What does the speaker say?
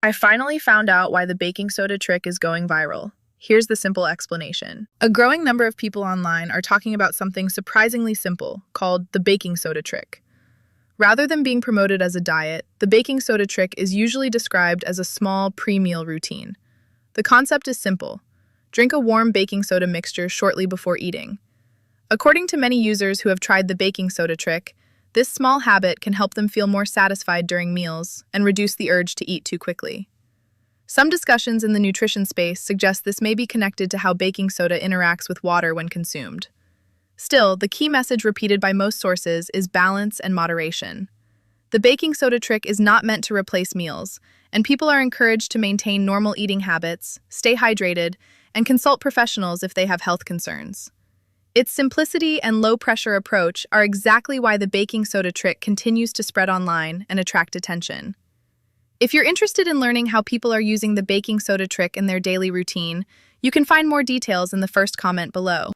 I finally found out why the baking soda trick is going viral. Here's the simple explanation. A growing number of people online are talking about something surprisingly simple called the baking soda trick. Rather than being promoted as a diet, the baking soda trick is usually described as a small pre-meal routine. The concept is simple. Drink a warm baking soda mixture shortly before eating. According to many users who have tried the baking soda trick, this small habit can help them feel more satisfied during meals and reduce the urge to eat too quickly. Some discussions in the nutrition space suggest this may be connected to how baking soda interacts with water when consumed. Still, the key message repeated by most sources is balance and moderation. The baking soda trick is not meant to replace meals, and people are encouraged to maintain normal eating habits, stay hydrated, and consult professionals if they have health concerns. Its simplicity and low-pressure approach are exactly why the baking soda trick continues to spread online and attract attention. If you're interested in learning how people are using the baking soda trick in their daily routine, you can find more details in the first comment below.